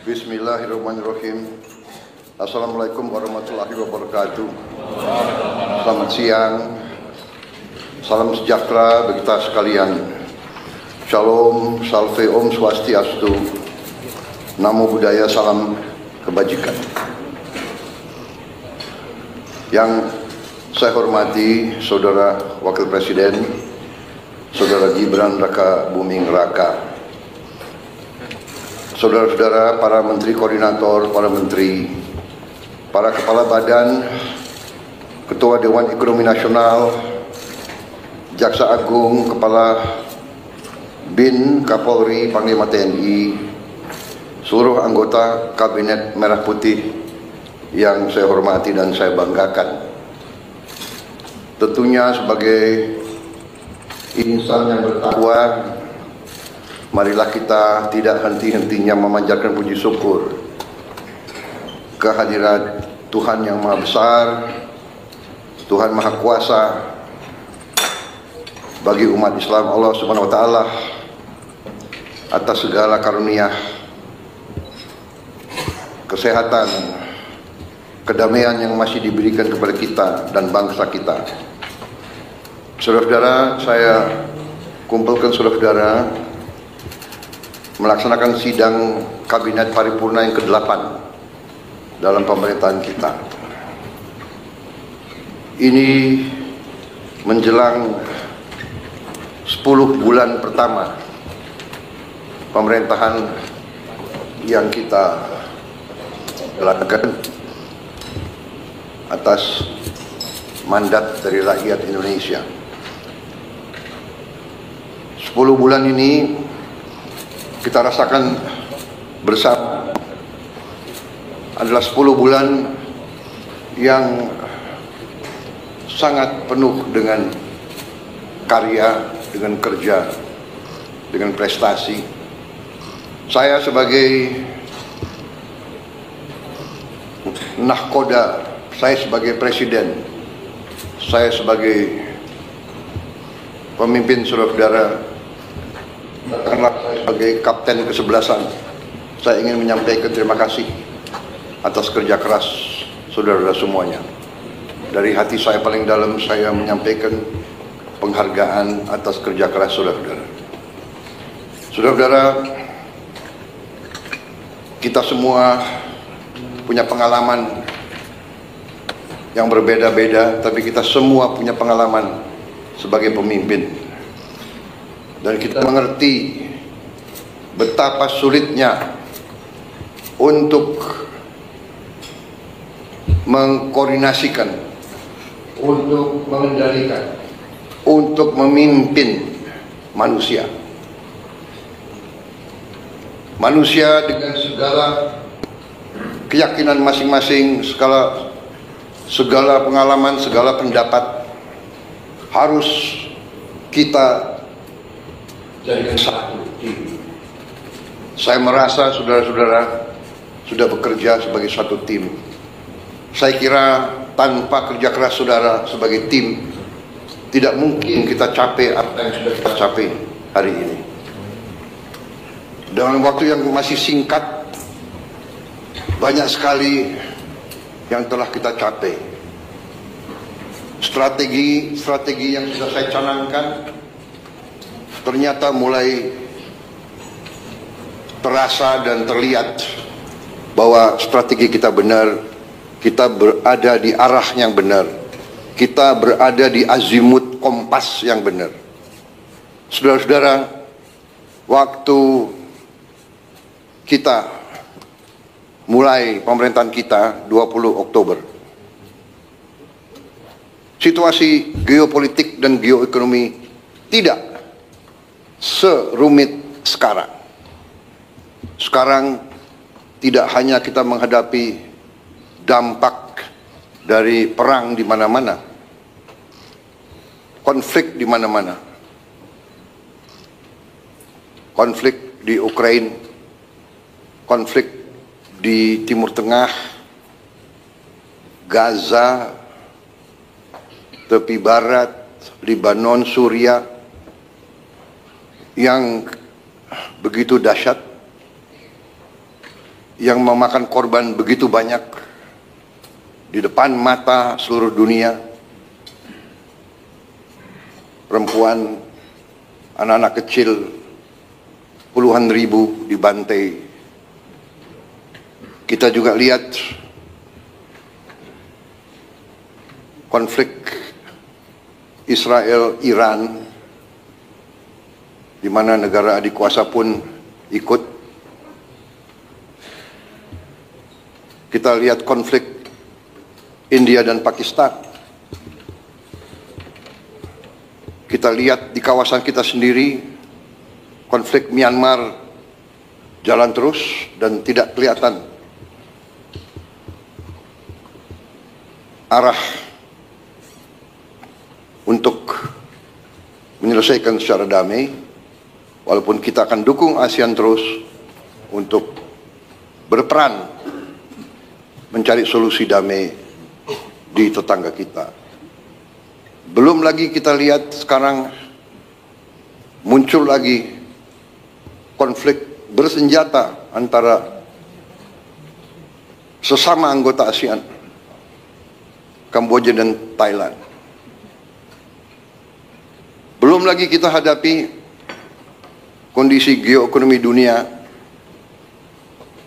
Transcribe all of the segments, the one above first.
Bismillahirrahmanirrahim. Assalamualaikum warahmatullahi wabarakatuh. Selamat siang. Salam sejahtera bagi kita sekalian. Shalom, salve, om swastiastu. Namo buddhaya, salam kebajikan. Yang saya hormati Saudara Wakil Presiden, Saudara Gibran Raka Buming Raka, saudara-saudara para menteri koordinator, para menteri, para kepala badan, ketua Dewan Ekonomi Nasional, Jaksa Agung, Kepala BIN, Kapolri, Panglima TNI, seluruh anggota Kabinet Merah Putih yang saya hormati dan saya banggakan. Tentunya sebagai insan yang bertakwa, marilah kita tidak henti-hentinya memanjatkan puji syukur kehadirat Tuhan yang Maha Besar, Tuhan Maha Kuasa bagi umat Islam, Allah Subhanahu wa Ta'ala, atas segala karunia kesehatan, kedamaian yang masih diberikan kepada kita dan bangsa kita. Saudara-saudara, saya kumpulkan saudara-saudara melaksanakan sidang Kabinet Paripurna yang ke-8 dalam pemerintahan kita. Ini menjelang 10 bulan pertama pemerintahan yang kita lakukan atas mandat dari rakyat Indonesia. 10 bulan ini kita rasakan bersama adalah 10 bulan yang sangat penuh dengan karya, dengan kerja, dengan prestasi. Saya sebagai nahkoda, saya sebagai presiden, saya sebagai pemimpin saudara-saudara, karena sebagai kapten kesebelasan, saya ingin menyampaikan terima kasih atas kerja keras saudara-saudara semuanya. Dari hati saya paling dalam, saya menyampaikan penghargaan atas kerja keras saudara-saudara. Saudara-saudara, kita semua punya pengalaman yang berbeda-beda, tapi kita semua punya pengalaman sebagai pemimpin. Dan kita mengerti betapa sulitnya untuk mengkoordinasikan, untuk mengendalikan, untuk memimpin manusia. Manusia dengan segala keyakinan masing-masing, segala pengalaman, segala pendapat harus kita jadikan satu tim. Saya merasa saudara-saudara sudah bekerja sebagai satu tim. Saya kira tanpa kerja keras saudara sebagai tim, tidak mungkin kita capai apa yang sudah kita capai hari ini. Dalam waktu yang masih singkat, banyak sekali yang telah kita capai. Strategi yang sudah saya canangkan ternyata mulai terasa dan terlihat bahwa strategi kita benar, kita berada di arah yang benar, kita berada di azimut kompas yang benar. Saudara-saudara, waktu kita mulai pemerintahan kita 20 Oktober, situasi geopolitik dan geoekonomi tidak serumit sekarang. Sekarang tidak hanya kita menghadapi dampak dari perang di mana-mana, konflik di mana-mana, konflik di Ukraina, konflik di Timur Tengah, Gaza, tepi barat, Lebanon, Suriah, yang begitu dahsyat, yang memakan korban begitu banyak di depan mata seluruh dunia. Perempuan, anak-anak kecil, puluhan ribu dibantai. Kita juga lihat konflik Israel-Iran, di mana negara adik kuasa pun ikut. Kita lihat konflik India dan Pakistan. Kita lihat di kawasan kita sendiri, konflik Myanmar jalan terus dan tidak kelihatan arah untuk menyelesaikan secara damai, walaupun kita akan dukung ASEAN terus untuk berperan mencari solusi damai di tetangga kita. Belum lagi kita lihat sekarang muncul lagi konflik bersenjata antara sesama anggota ASEAN, Kamboja dan Thailand. Belum lagi kita hadapi kondisi geoekonomi dunia,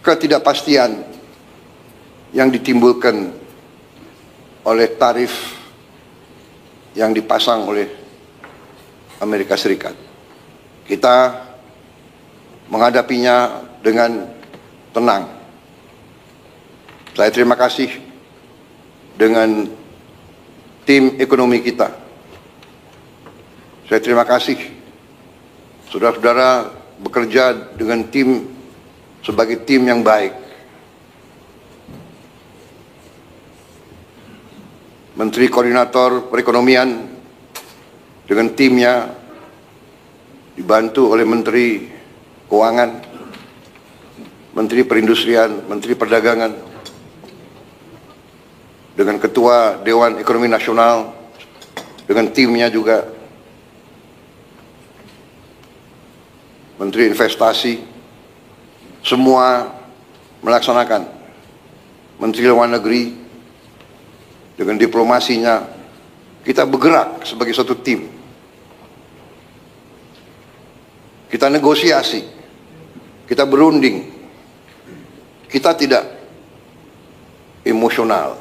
ketidakpastian yang ditimbulkan oleh tarif yang dipasang oleh Amerika Serikat. Kita menghadapinya dengan tenang. Saya terima kasih dengan tim ekonomi kita. Saya terima kasih saudara-saudara bekerja dengan tim sebagai tim yang baik. Menteri Koordinator Perekonomian dengan timnya dibantu oleh Menteri Keuangan, Menteri Perindustrian, Menteri Perdagangan, dengan Ketua Dewan Ekonomi Nasional, dengan timnya juga, Menteri Investasi, semua melaksanakan. Menteri Luar Negeri, dengan diplomasinya, kita bergerak sebagai satu tim. Kita negosiasi, kita berunding, kita tidak emosional,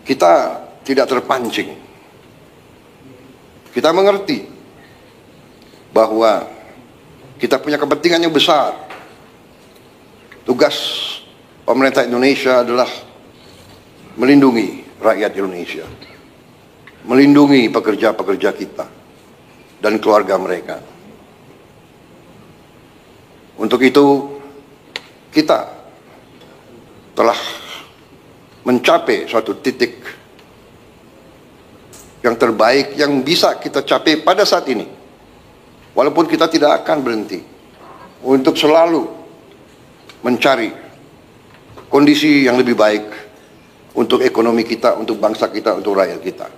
kita tidak terpancing. Kita mengerti bahwa kita punya kepentingan yang besar. Tugas pemerintah Indonesia adalah melindungi rakyat Indonesia, melindungi pekerja-pekerja kita dan keluarga mereka. Untuk itu, kita telah mencapai suatu titik yang terbaik yang bisa kita capai pada saat ini. Walaupun kita tidak akan berhenti untuk selalu mencari kondisi yang lebih baik untuk ekonomi kita, untuk bangsa kita, untuk rakyat kita.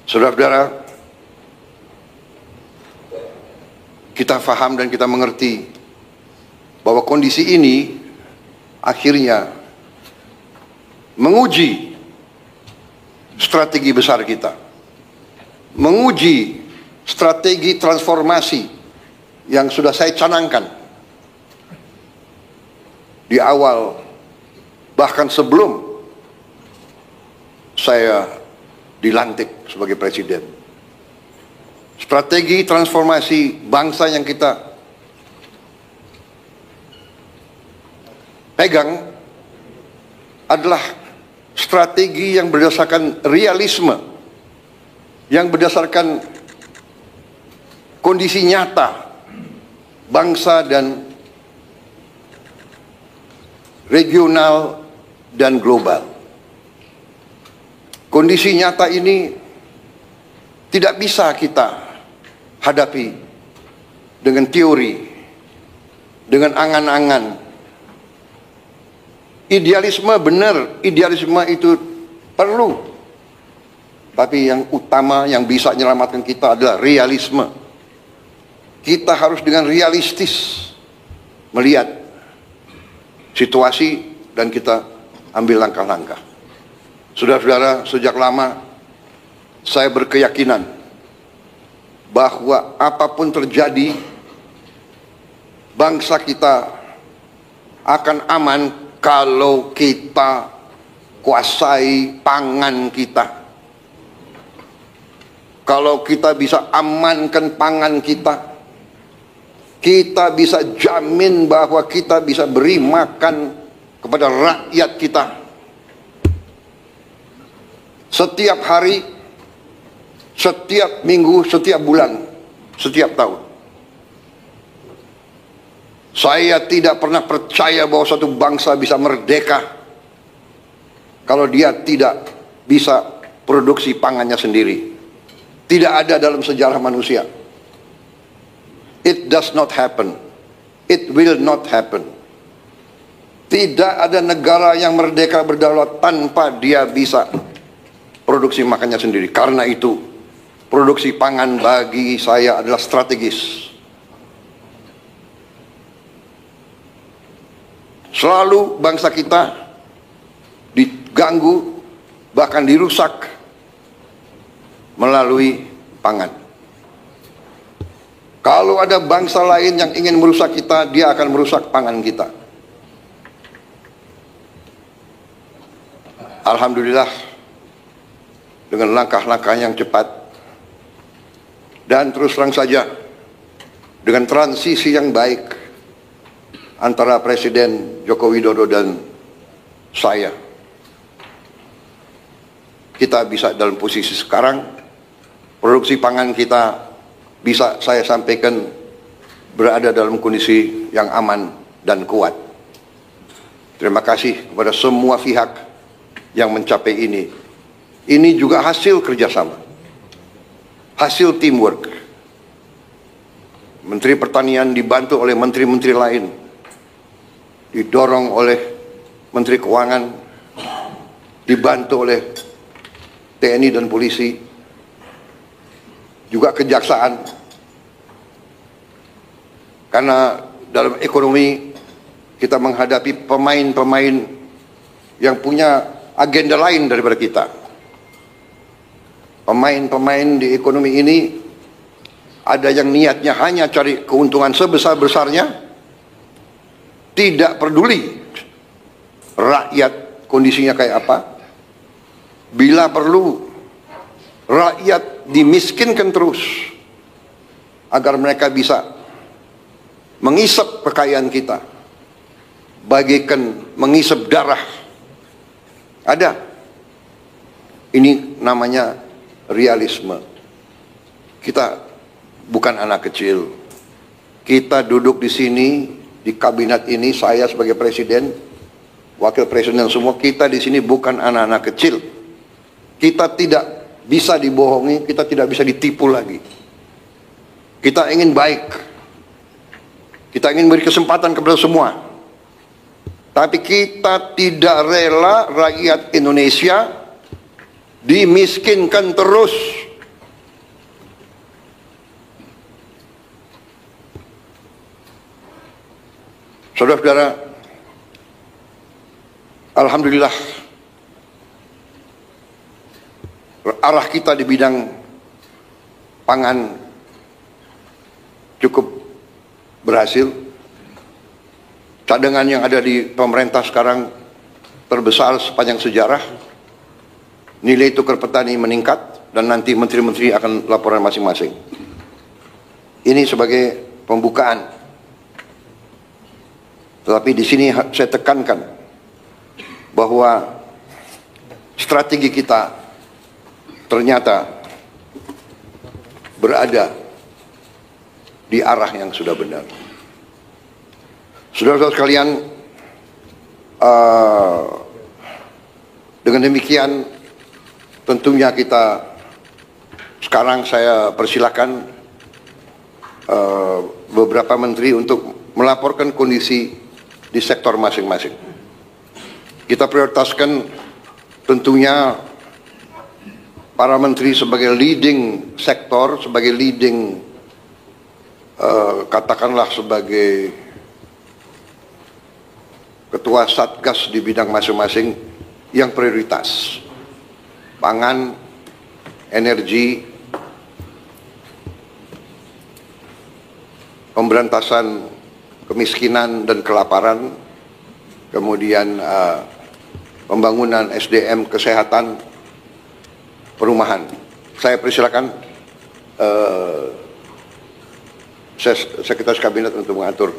Saudara-saudara, kita faham dan kita mengerti bahwa kondisi ini akhirnya menguji strategi besar kita, menguji strategi transformasi yang sudah saya canangkan di awal, bahkan sebelum saya dilantik sebagai presiden. Strategi transformasi bangsa yang kita pegang adalah strategi yang berdasarkan realisme, yang berdasarkan kondisi nyata bangsa dan regional dan global. Kondisi nyata ini tidak bisa kita hadapi dengan teori, dengan angan-angan. Idealisme benar, idealisme itu perlu. Tapi yang utama yang bisa menyelamatkan kita adalah realisme. kita harus dengan realistis melihat situasi dan kita ambil langkah-langkah. Saudara-saudara, sejak lama saya berkeyakinan bahwa apapun terjadi, bangsa kita akan aman kalau kita kuasai pangan kita. Kalau kita bisa amankan pangan kita, kita bisa jamin bahwa kita bisa beri makan kepada rakyat kita. Setiap hari, setiap minggu, setiap bulan, setiap tahun. Saya tidak pernah percaya bahwa suatu bangsa bisa merdeka kalau dia tidak bisa produksi pangannya sendiri. Tidak ada dalam sejarah manusia. It does not happen. It will not happen. Tidak ada negara yang merdeka berdaulat tanpa dia bisa produksi makannya sendiri. Karena itu, produksi pangan bagi saya adalah strategis. Selalu bangsa kita diganggu, bahkan dirusak melalui pangan. Kalau ada bangsa lain yang ingin merusak kita, dia akan merusak pangan kita. Alhamdulillah, dengan langkah-langkah yang cepat dan terus terang saja, dengan transisi yang baik antara Presiden Joko Widodo dan saya, kita bisa dalam posisi sekarang. Produksi pangan kita bisa saya sampaikan berada dalam kondisi yang aman dan kuat. Terima kasih kepada semua pihak yang mencapai ini. Ini juga hasil kerjasama, hasil teamwork. Menteri Pertanian dibantu oleh menteri-menteri lain, didorong oleh Menteri Keuangan, dibantu oleh TNI dan polisi, juga kejaksaan. Karena dalam ekonomi kita menghadapi pemain-pemain yang punya agenda lain daripada kita. Pemain-pemain di ekonomi ini ada yang niatnya hanya cari keuntungan sebesar-besarnya, tidak peduli rakyat kondisinya kayak apa. Bila perlu, rakyat dimiskinkan terus agar mereka bisa mengisap kekayaan kita, bagaikan mengisap darah. Ada. Ini namanya realisme. Kita bukan anak kecil. Kita duduk di sini, di kabinet ini, saya sebagai presiden, wakil presiden semua, kita di sini bukan anak-anak kecil. Kita tidak bisa dibohongi, kita tidak bisa ditipu lagi. Kita ingin baik. Kita ingin beri kesempatan kepada semua. Tapi kita tidak rela rakyat Indonesia dimiskinkan terus. Saudara-saudara, alhamdulillah, arah kita di bidang pangan cukup berhasil. Cadangan yang ada di pemerintah sekarang terbesar sepanjang sejarah. Nilai tukar petani meningkat dan nanti menteri-menteri akan laporan masing-masing. Ini sebagai pembukaan. Tetapi di sini saya tekankan bahwa strategi kita ternyata berada di arah yang sudah benar. Saudara-saudara sekalian, dengan demikian tentunya kita sekarang saya persilakan beberapa menteri untuk melaporkan kondisi di sektor masing-masing. Kita prioritaskan tentunya para menteri sebagai leading sektor, sebagai leading katakanlah sebagai ketua satgas di bidang masing-masing yang prioritas, pangan, energi, pemberantasan kemiskinan dan kelaparan, kemudian pembangunan SDM, kesehatan, perumahan. Saya persilakan Sekretaris Kabinet untuk mengatur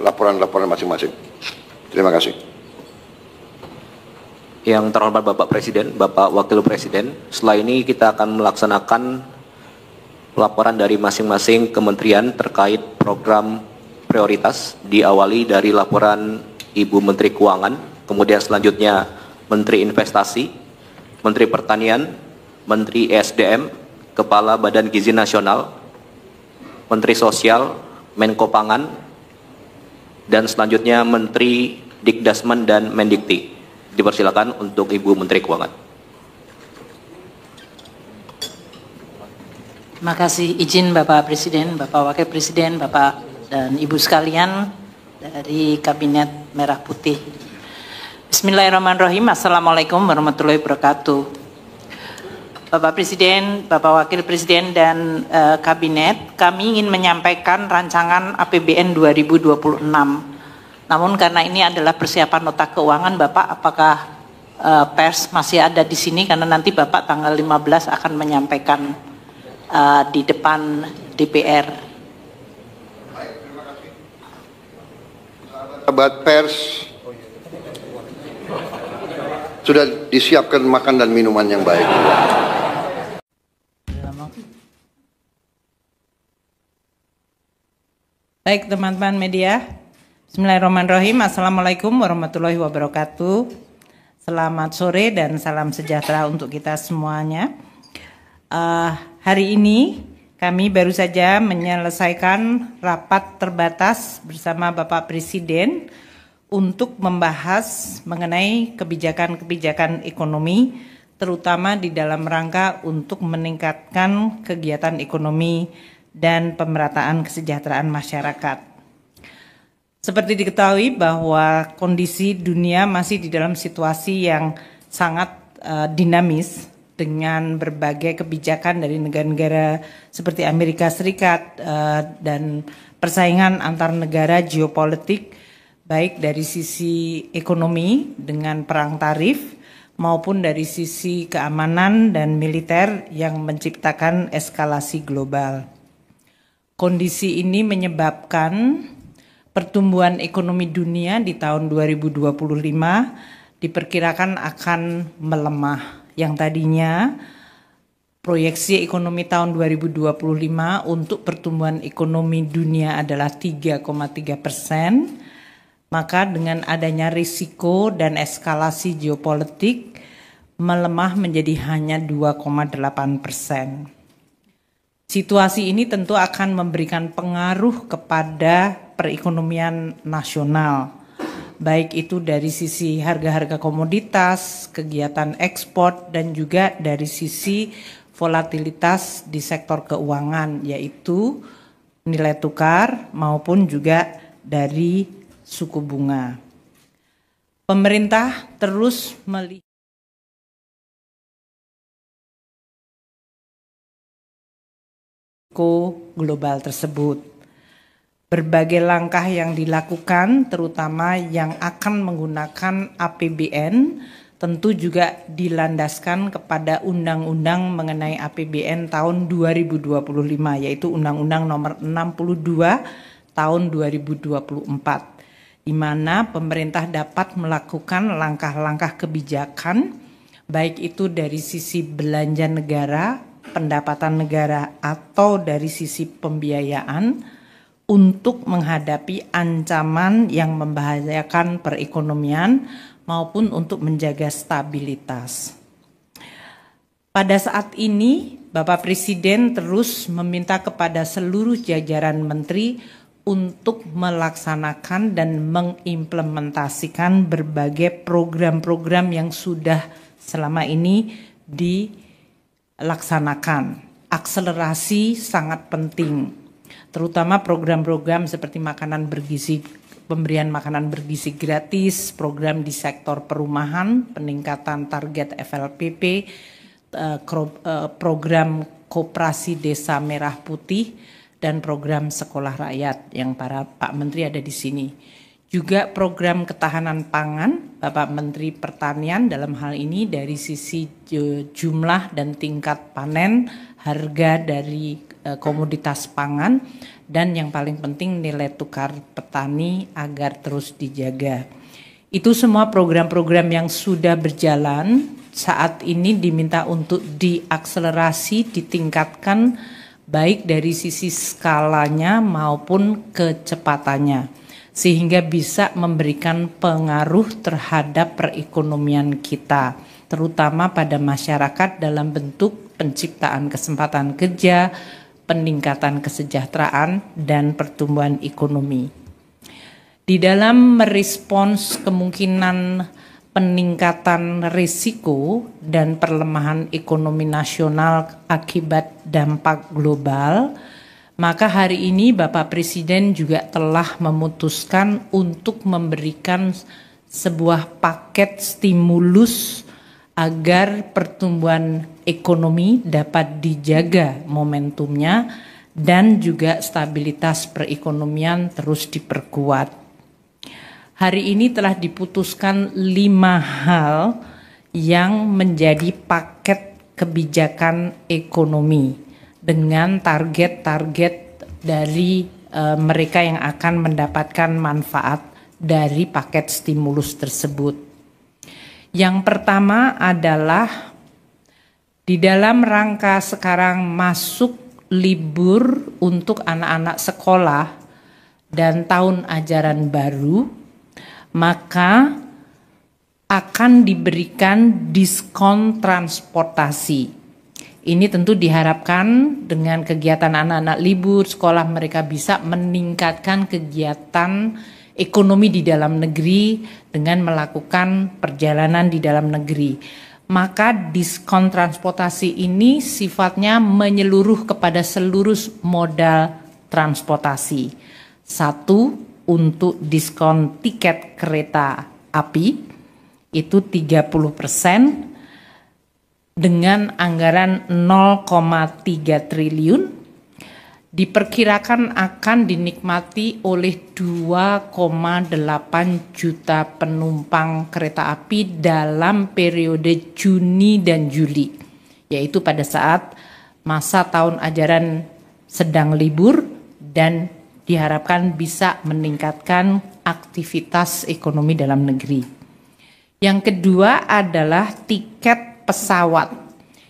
laporan-laporan masing-masing. Terima kasih. Yang terhormat Bapak Presiden, Bapak Wakil Presiden, setelah ini kita akan melaksanakan laporan dari masing-masing kementerian terkait program prioritas, diawali dari laporan Ibu Menteri Keuangan, kemudian selanjutnya Menteri Investasi, Menteri Pertanian, Menteri ESDM, Kepala Badan Gizi Nasional, Menteri Sosial, Menko Pangan, dan selanjutnya Menteri Dikdasmen dan Mendikti. Dipersilakan untuk Ibu Menteri Keuangan. Terima kasih, izin Bapak Presiden, Bapak Wakil Presiden, Bapak dan Ibu sekalian dari Kabinet Merah Putih. Bismillahirrahmanirrahim. Assalamualaikum warahmatullahi wabarakatuh. Bapak Presiden, Bapak Wakil Presiden dan Kabinet, kami ingin menyampaikan rancangan APBN 2026. Namun karena ini adalah persiapan nota keuangan, Bapak, apakah pers masih ada di sini? Karena nanti Bapak tanggal 15 akan menyampaikan di depan DPR. Baik, terima kasih. Sahabat pers, sudah disiapkan makan dan minuman yang baik. Baik teman-teman media, Bismillahirrahmanirrahim. Assalamualaikum warahmatullahi wabarakatuh. Selamat sore dan salam sejahtera untuk kita semuanya. Hari ini kami baru saja menyelesaikan rapat terbatas bersama Bapak Presiden untuk membahas mengenai kebijakan-kebijakan ekonomi, terutama di dalam rangka untuk meningkatkan kegiatan ekonomi dan pemerataan kesejahteraan masyarakat. Seperti diketahui bahwa kondisi dunia masih di dalam situasi yang sangat dinamis dengan berbagai kebijakan dari negara-negara seperti Amerika Serikat dan persaingan antar negara geopolitik, baik dari sisi ekonomi dengan perang tarif maupun dari sisi keamanan dan militer yang menciptakan eskalasi global. Kondisi ini menyebabkan pertumbuhan ekonomi dunia di tahun 2025 diperkirakan akan melemah. Yang tadinya proyeksi ekonomi tahun 2025 untuk pertumbuhan ekonomi dunia adalah 3,3%, maka dengan adanya risiko dan eskalasi geopolitik melemah menjadi hanya 2,8%. Situasi ini tentu akan memberikan pengaruh kepada perekonomian nasional, baik itu dari sisi harga-harga komoditas, kegiatan ekspor, dan juga dari sisi volatilitas di sektor keuangan, yaitu nilai tukar maupun juga dari suku bunga. Pemerintah terus melihat global tersebut. Berbagai langkah yang dilakukan, terutama yang akan menggunakan APBN, tentu juga dilandaskan kepada undang-undang mengenai APBN tahun 2025, yaitu Undang-Undang Nomor 62 tahun 2024, di mana pemerintah dapat melakukan langkah-langkah kebijakan, baik itu dari sisi belanja negara, pendapatan negara, atau dari sisi pembiayaan untuk menghadapi ancaman yang membahayakan perekonomian maupun untuk menjaga stabilitas. Pada saat ini, Bapak Presiden terus meminta kepada seluruh jajaran menteri untuk melaksanakan dan mengimplementasikan berbagai program-program yang sudah selama ini dilaksanakan. Akselerasi sangat penting. terutama program-program seperti makanan bergizi, pemberian makanan bergizi gratis, program di sektor perumahan, peningkatan target FLPP, program koperasi desa merah putih, dan program sekolah rakyat yang Pak Menteri ada di sini. Juga program ketahanan pangan, Bapak Menteri Pertanian dalam hal ini dari sisi jumlah dan tingkat panen, harga dari komoditas pangan, dan yang paling penting nilai tukar petani agar terus dijaga. Itu semua program-program yang sudah berjalan, saat ini diminta untuk diakselerasi, ditingkatkan baik dari sisi skalanya maupun kecepatannya, sehingga bisa memberikan pengaruh terhadap perekonomian kita, terutama pada masyarakat dalam bentuk penciptaan kesempatan kerja, peningkatan kesejahteraan, dan pertumbuhan ekonomi. Di dalam merespons kemungkinan peningkatan risiko dan perlemahan ekonomi nasional akibat dampak global, maka hari ini Bapak Presiden juga telah memutuskan untuk memberikan sebuah paket stimulus agar pertumbuhan ekonomi dapat dijaga momentumnya dan juga stabilitas perekonomian terus diperkuat. Hari ini telah diputuskan 5 hal yang menjadi paket kebijakan ekonomi dengan target-target dari mereka yang akan mendapatkan manfaat dari paket stimulus tersebut. Yang pertama adalah di dalam rangka sekarang masuk libur untuk anak-anak sekolah dan tahun ajaran baru, maka akan diberikan diskon transportasi. Ini tentu diharapkan dengan kegiatan anak-anak libur sekolah mereka bisa meningkatkan kegiatan ekonomi di dalam negeri dengan melakukan perjalanan di dalam negeri. Maka diskon transportasi ini sifatnya menyeluruh kepada seluruh modal transportasi. 1, untuk diskon tiket kereta api itu 30%. Dengan anggaran 0,3 triliun, diperkirakan akan dinikmati oleh 2,8 juta penumpang kereta api dalam periode Juni dan Juli, yaitu pada saat masa tahun ajaran sedang libur dan diharapkan bisa meningkatkan aktivitas ekonomi dalam negeri. Yang kedua adalah tiket pesawat.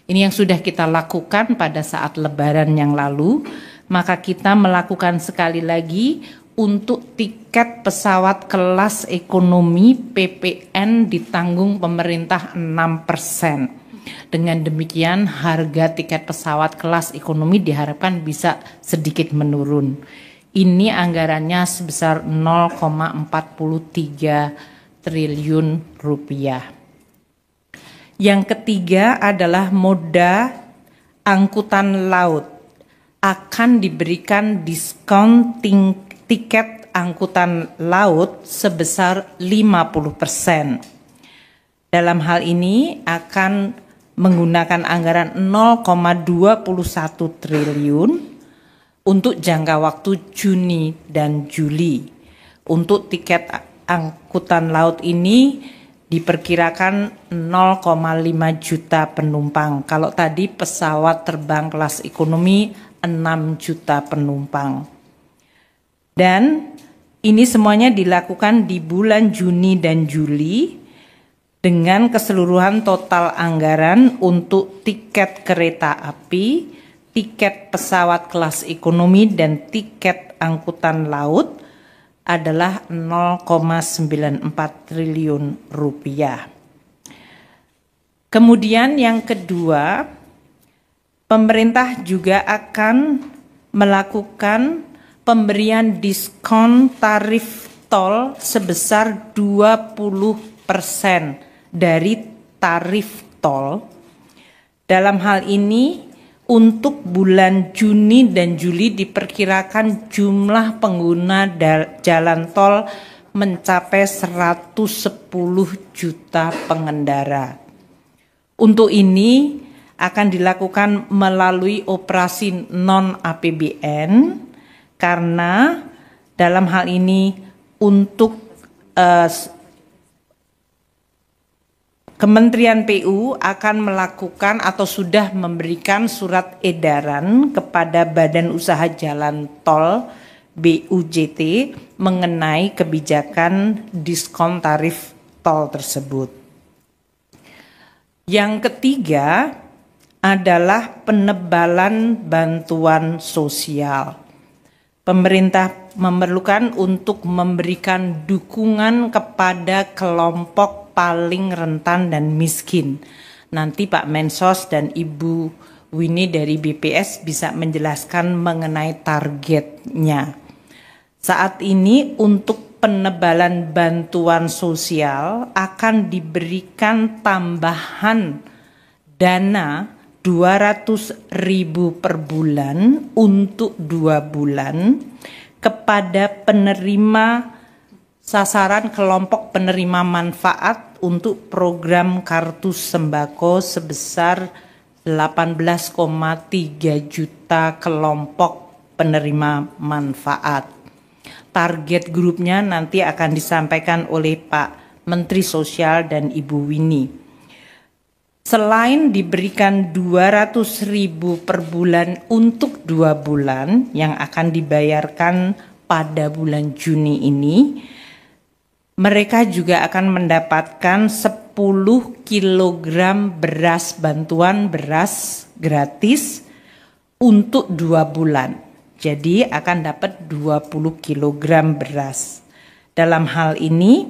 Ini yang sudah kita lakukan pada saat Lebaran yang lalu, maka kita melakukan sekali lagi untuk tiket pesawat kelas ekonomi PPN ditanggung pemerintah 6%. Dengan demikian harga tiket pesawat kelas ekonomi diharapkan bisa sedikit menurun. Ini anggarannya sebesar 0,43 triliun rupiah. Yang ketiga adalah moda angkutan laut akan diberikan diskon tiket angkutan laut sebesar 50%. Dalam hal ini akan menggunakan anggaran 0,21 triliun untuk jangka waktu Juni dan Juli. Untuk tiket angkutan laut ini diperkirakan 0,5 juta penumpang. Kalau tadi pesawat terbang kelas ekonomi 6 juta penumpang. Dan ini semuanya dilakukan di bulan Juni dan Juli dengan keseluruhan total anggaran untuk tiket kereta api, tiket pesawat kelas ekonomi, dan tiket angkutan laut adalah 0,94 triliun rupiah. Kemudian yang kedua, pemerintah juga akan melakukan pemberian diskon tarif tol sebesar 20% dari tarif tol. Dalam hal ini untuk bulan Juni dan Juli diperkirakan jumlah pengguna jalan tol mencapai 110 juta pengendara. Untuk ini akan dilakukan melalui operasi non-APBN karena dalam hal ini untuk Kementerian PU akan melakukan atau sudah memberikan surat edaran kepada Badan Usaha Jalan Tol BUJT mengenai kebijakan diskon tarif tol tersebut. Yang ketiga adalah penebalan bantuan sosial. Pemerintah memerlukan untuk memberikan dukungan kepada kelompok paling rentan dan miskin. Nanti Pak Mensos dan Ibu Winnie dari BPS bisa menjelaskan mengenai targetnya. Saat ini untuk penebalan bantuan sosial akan diberikan tambahan dana 200.000 per bulan untuk 2 bulan kepada penerima sasaran kelompok penerima manfaat untuk program kartu sembako sebesar 18,3 juta kelompok penerima manfaat. Target grupnya nanti akan disampaikan oleh Pak Menteri Sosial dan Ibu Winnie. Selain diberikan 200.000 per bulan untuk 2 bulan yang akan dibayarkan pada bulan Juni ini, mereka juga akan mendapatkan 10 kg beras, bantuan beras gratis untuk 2 bulan. Jadi akan dapat 20 kg beras. Dalam hal ini,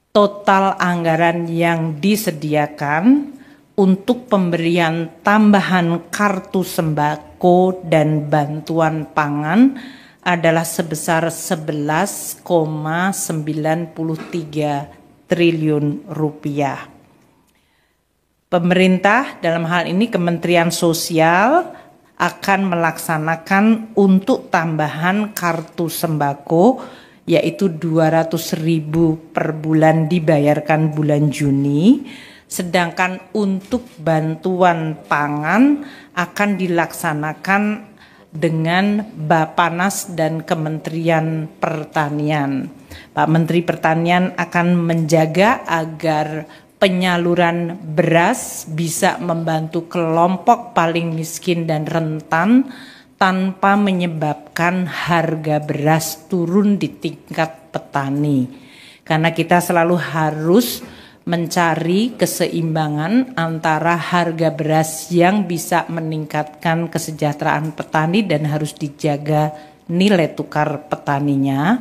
total anggaran yang disediakan untuk pemberian tambahan kartu sembako dan bantuan pangan adalah sebesar 11,93 triliun rupiah. Pemerintah dalam hal ini Kementerian Sosial akan melaksanakan untuk tambahan kartu sembako yaitu 200.000 per bulan dibayarkan bulan Juni. Sedangkan untuk bantuan pangan akan dilaksanakan dengan Bappenas dan Kementerian Pertanian. Pak Menteri Pertanian akan menjaga agar penyaluran beras bisa membantu kelompok paling miskin dan rentan tanpa menyebabkan harga beras turun di tingkat petani. Karena kita selalu harus mencari keseimbangan antara harga beras yang bisa meningkatkan kesejahteraan petani dan harus dijaga nilai tukar petaninya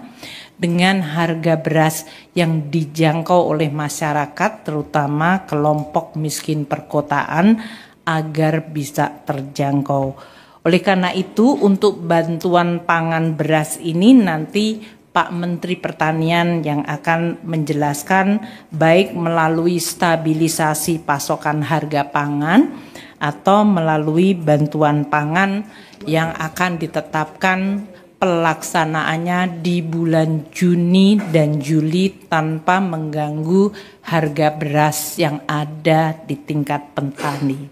dengan harga beras yang dijangkau oleh masyarakat terutama kelompok miskin perkotaan agar bisa terjangkau. Oleh karena itu untuk bantuan pangan beras ini nanti Pak Menteri Pertanian yang akan menjelaskan baik melalui stabilisasi pasokan harga pangan atau melalui bantuan pangan yang akan ditetapkan pelaksanaannya di bulan Juni dan Juli tanpa mengganggu harga beras yang ada di tingkat petani.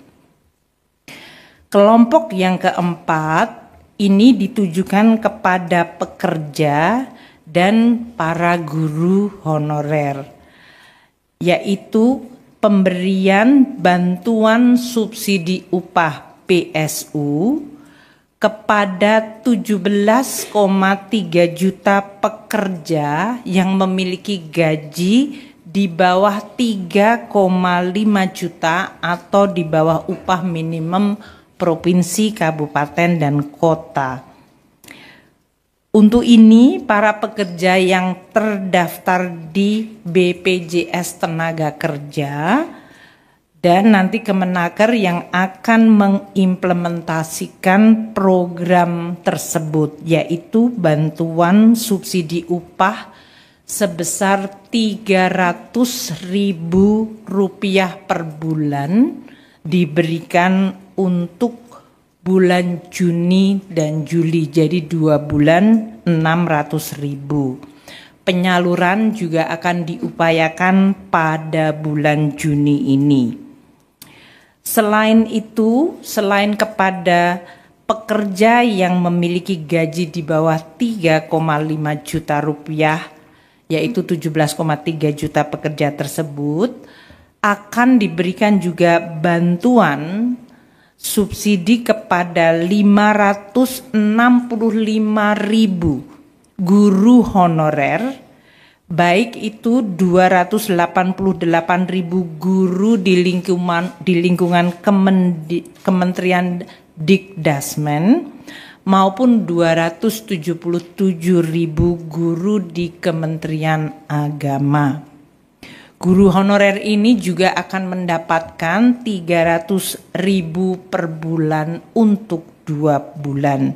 Kelompok yang keempat ini ditujukan kepada pekerja dan para guru honorer, yaitu pemberian bantuan subsidi upah PSU kepada 17,3 juta pekerja yang memiliki gaji di bawah 3,5 juta atau di bawah upah minimum provinsi, kabupaten, dan kota. Untuk ini, para pekerja yang terdaftar di BPJS Tenaga Kerja dan nanti Kemenaker yang akan mengimplementasikan program tersebut, yaitu bantuan subsidi upah sebesar Rp300.000 per bulan diberikan untuk bulan Juni dan Juli, jadi 2 bulan 600.000. Penyaluran juga akan diupayakan pada bulan Juni ini. Selain itu, selain kepada pekerja yang memiliki gaji di bawah 3,5 juta rupiah, yaitu 17,3 juta pekerja tersebut, akan diberikan juga bantuan subsidi kepada 565.000 guru honorer, baik itu 288.000 guru di lingkungan Kementerian Dikdasmen maupun 277.000 guru di Kementerian Agama. Guru honorer ini juga akan mendapatkan 300.000 per bulan untuk 2 bulan,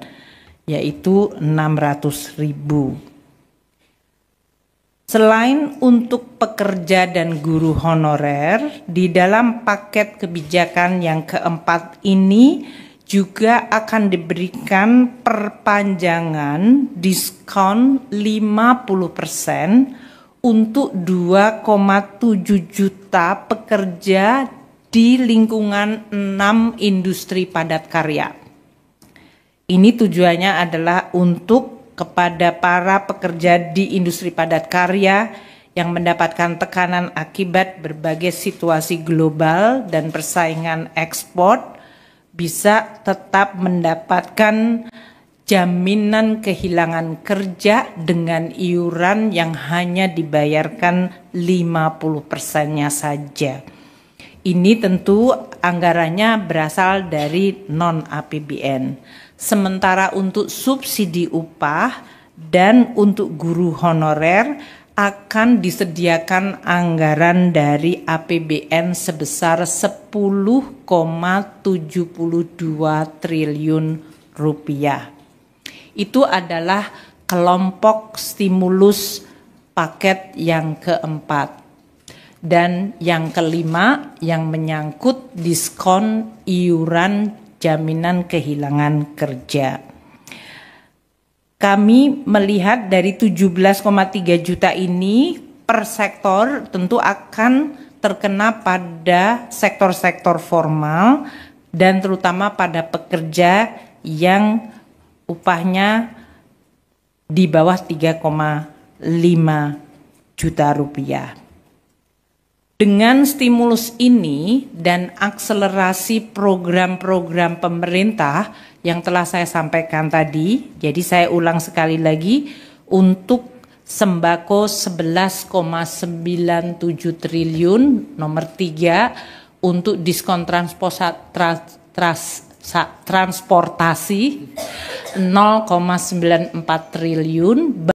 yaitu 600.000. Selain untuk pekerja dan guru honorer, di dalam paket kebijakan yang keempat ini juga akan diberikan perpanjangan diskon 50% untuk 2,7 juta pekerja di lingkungan 6 industri padat karya. Ini tujuannya adalah untuk kepada para pekerja di industri padat karya yang mendapatkan tekanan akibat berbagai situasi global dan persaingan ekspor bisa tetap mendapatkan jaminan kehilangan kerja dengan iuran yang hanya dibayarkan 50%-nya saja. Ini tentu anggarannya berasal dari non-APBN. Sementara untuk subsidi upah dan untuk guru honorer akan disediakan anggaran dari APBN sebesar 10,72 triliun rupiah. Itu adalah kelompok stimulus paket yang keempat. Dan yang kelima yang menyangkut diskon iuran jaminan kehilangan kerja. Kami melihat dari 17,3 juta ini per sektor tentu akan terkena pada sektor-sektor formal dan terutama pada pekerja yang upahnya di bawah 3,5 juta rupiah. Dengan stimulus ini dan akselerasi program-program pemerintah yang telah saya sampaikan tadi, jadi saya ulang sekali lagi, untuk sembako 11,97 triliun, nomor 3, untuk diskon transportasi 0,94 triliun,